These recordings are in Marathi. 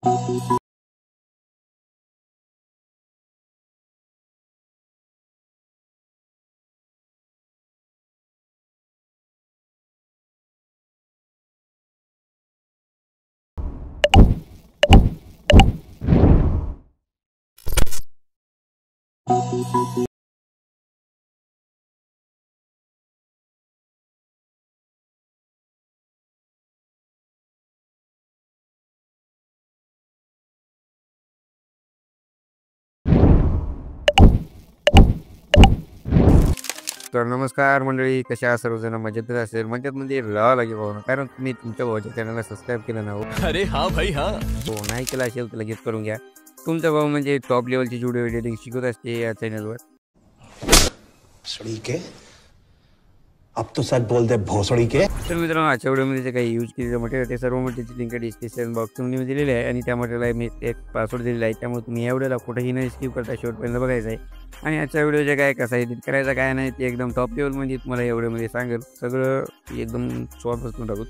तर नमस्कार मंडळी, कशा आहात सर्वजण? मजेतच असेल. मजेत म्हणजे राहावं लागेल भाऊ, कारण तुम्ही तुमच्या भावाच्या चॅनलला सबस्क्राईब केलं ना हो. अरे हाँ भाई हाँ। हो, नाही केलं असेल तर लगेच करून घ्या. तुमचा भाऊ म्हणजे टॉप लेवलची व्हिडिओ एडिटिंग शिकवत असते या चॅनलवर. भोसड़ी के अब तो सच बोल दे भोसड़ी के। तर मित्रांनो, आजच्या व्हिडिओमध्ये जे काही यूज केलेलं मटेरियल ते सर्व मटेरियलची लिंक डिस्क्रिप्शन बॉक्समध्ये दिलेली आहे आणि त्या मटेरियलला मी एक पासवर्ड दिलेला आहे. त्यामुळे तुम्ही या व्हिडिओला कुठेही न स्किप करता शेवटपर्यंत बघायचं आहे. आणि आजच्या व्हिडिओ जे काय कसा एडिट करायचा काय नाही ते एकदम टॉप लेवलमध्ये तुम्हाला या व्हिडिओमध्ये सांगेल. सगळं एकदम स्वापासून टाकू.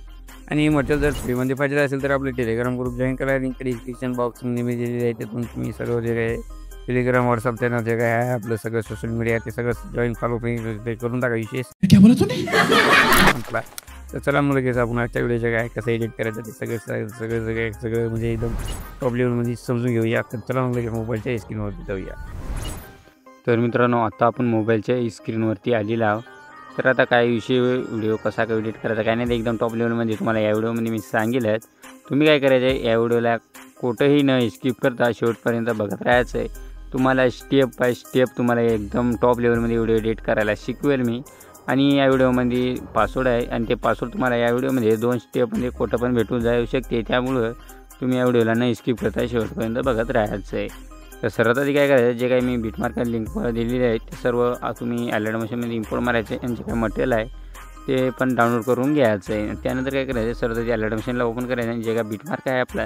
आणि मटेरियल जर फ्रीमध्ये पाहिजे असेल तर आपले टेलिग्राम ग्रुप जॉईन करा. लिंक डिस्क्रिप्शन बॉक्समध्ये मी दिलेली आहे. त्यातून तुम्ही सर्व जे काय टेलिग्राम व्हॉट्सअप चॅनल जे काय आहे आपलं सगळं सोशल मीडिया ते सगळं जॉईन फॉलो करून टाका. विशेष क्या बोला तूने? तर चला मग लगेच आपण आजच्या व्हिडिओचे काय कसं एडिट करायचं ते सगळं म्हणजे एकदम टॉप लेवलमध्ये समजून घेऊया. तर चला मग लगेच मोबाईलच्या स्क्रीनवरती जाऊया. तर मित्रांनो, आता आपण मोबाईलच्या स्क्रीनवरती आलेला आहोत. तर आता काय विषय व्हिडिओ कसा काय एडिट करायचा काय नाही एकदम टॉप लेवलमध्ये तुम्हाला या व्हिडिओमध्ये मी सांगितलं आहे. तुम्ही काय करायचं आहे, या व्हिडिओला कुठंही न स्किप करता शेवटपर्यंत बघत राहायचं आहे. तुम्हाला स्टेप बाय स्टेप तुम्हाला एकदम टॉप लेवलमध्ये व्हिडिओ एडिट करायला शिकवेल मी. आणि या व्हिडिओमध्ये पासवर्ड आहे आणि ते पासवर्ड तुम्हाला या व्हिडिओमध्ये 2 स्टेपमध्ये कुठं पण भेटून जाऊ शकते. त्यामुळं तुम्ही या व्हिडिओला न स्किप करता शेवटपर्यंत बघत राहायचं आहे. तर सर्वात आधी काय करायचं, जे काही मी बिटमार्क लिंक दिलेली आहे ते सर्व तुम्ही ॲलेड मशीनमध्ये इम्पोर्ट मारायचे आणि जे काही मटेरियल आहे ते पण डाउनलोड करून घ्यायचं आहे. त्यानंतर काय करायचं, सर्वात आधी ॲलेड मशीनला ओपन करायचं आणि जे काही बिटमार्क आहे आपला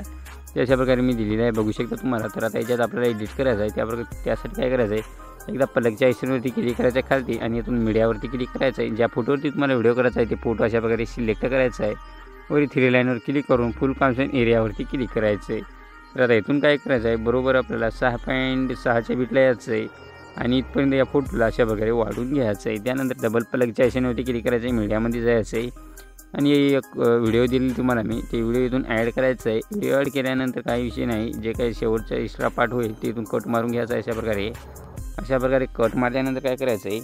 ते अशा प्रकारे मी दिलेलं आहे, बघू शकता तुम्हाला. तर आता याच्यात आपल्याला एडिट करायचं आहे. त्यासाठी काय करायचं आहे, एकदा पलकच्या आयकॉनवरती क्लिक करायचं आहे खालती आणि इथून मीडियावरती क्लिक करायचं आहे. ज्या फोटोवरती तुम्हाला व्हिडिओ करायचा आहे ते फोटो अशा प्रकारे सिलेक्ट करायचा आहे. वरी 3 लाईनवर क्लिक करून फुल कॉन्स्टंट एरियावरती क्लिक करायचं आहे. तर आता इथून काय करायचं आहे, बरोबर आपल्याला 6.6च्या बिटला यायचं आहे आणि इथपर्यंत या फोटोला अशा प्रकारे वाढून घ्यायचं आहे. त्यानंतर डबल पलकच्या आयकॉनवरती क्लिक करायचं आहे, मीडियामध्ये जायचं आहे आणि एक व्हिडिओ दिली तुम्हाला मी, ते व्हिडिओ इथून ॲड करायचं आहे. व्हिडिओ ॲड केल्यानंतर काही विषय नाही, जे काही शेवटचा एक्स्ट्रा पार्ट होईल ते इथून कट मारून घ्यायचा आहे. अशा प्रकारे कट मारल्यानंतर काय करायचं आहे,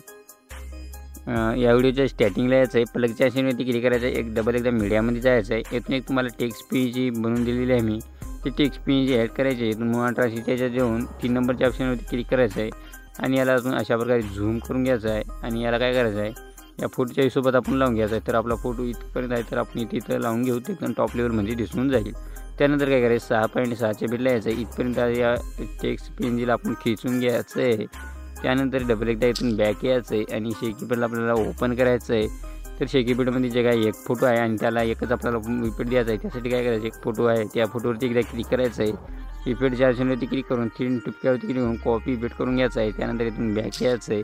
या व्हिडिओच्या स्टार्टिंगला यायचं आहे, पलकच्या आयकॉनवरती क्लिक करायचं आहे, एक डबल एकदा मीडियामध्ये जायचं आहे. इथून एक तुम्हाला टेक्स्ट पीएनजी बनवून दिलेली आहे मी, ती टेक्स्ट पीएनजी ॲड करायची आहे. इथून 1800च्या याच्यात येऊन 3 नंबरच्या ऑप्शनवरती क्लिक करायचं आहे आणि याला अजून अशा प्रकारे झूम करून घ्यायचं आहे. आणि याला काय करायचं आहे, या फोटोच्या हिशोबात आपण लावून घ्यायचं आहे. तर आपला फोटो इथपर्यंत आहे तर आपण इथं लावून घेऊ, ते एकदम टॉप लेवलमध्ये दिसून जाईल. त्यानंतर काय करायचं, 6.6च्या बिटला यायचं आहे. इथपर्यंत या टेक्स्ट पीएनजीला आपण खिचून घ्यायचं आहे. त्यानंतर डबल एकदा इथून बॅक यायचं आहे आणि शेकीपीडला आपल्याला ओपन करायचं आहे. तर शेकीपीडमध्ये जे काही एक फोटो आहे आणि त्याला एकच आपल्याला रिपीट द्यायचा आहे. त्यासाठी काय करायचं, एक फोटो आहे त्या फोटोवरती एकदा क्लिक करायचं आहे. रिपीटच्या ऑप्शनवरती क्लिक करून 3 टिपक्यावरती क्लिक करून कॉपी रिपीट करून घ्यायचं आहे. त्यानंतर इथून बॅक यायचं आहे.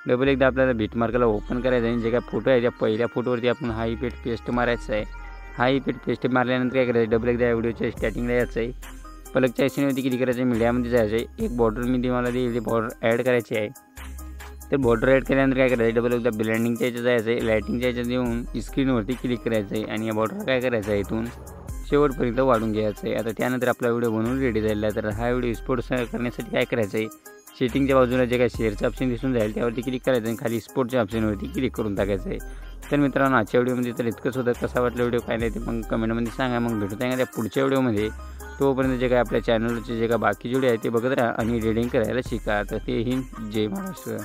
डबल एकदा आपल्याला बिटमार्कला ओपन करायचं आहे आणि जे काय फोटो आहे त्या पहिल्या फोटोवरती आपण हा इफेक्ट पेस्ट मारायचा आहे. हा इफेक्ट पेस्ट मारल्यानंतर काय करायचं, डबल एकदा व्हिडिओच्या स्टार्टिंगला यायचं आहे, पलकच्या आयकॉनवरती क्लिक करायचं, मीडियामध्ये जायचं आहे. एक बॉर्डर मी तुम्हाला दिली, बॉर्डर ॲड करायची आहे. तर बॉर्डर ॲड केल्यानंतर काय करायचं, डबल एकदा ब्लेंडिंगच्या याच्यात जायचं आहे, लायटिंगच्या याच्यात येऊन स्क्रीनवरती क्लिक करायचं आहे आणि या बॉर्डर काय करायचं आहे, इथून शेवटपर्यंत वाढून घ्यायचं आहे. आता त्यानंतर आपला व्हिडिओ बनवून रेडी झालेला आहे. तर हा व्हिडिओ एक्सपोर्ट करण्यासाठी काय करायचं आहे, सेटिंगच्या बाजूला जे काही शेअरचं ऑप्शन दिसून जाईल त्यावरती क्लिक करायचं आणि खाली एक्सपोर्टच्या ऑप्शनवरती क्लिक करून टाकायचं आहे. तर मित्रांनो, आजच्या व्हिडिओमध्ये तर इतकंच होतं. कसा वाटलं व्हिडिओ काय नाही ते मग कमेंटमध्ये सांगा. मग भेटूया का त्या पुढच्या व्हिडिओमध्ये. तोपर्यंत जे काय आपल्या चॅनलचे जे काय बाकीचे व्हिडिओ आहे ते बघत राहा आणि एडिटिंग करायला शिका. तर तेही जय महाराष्ट्र.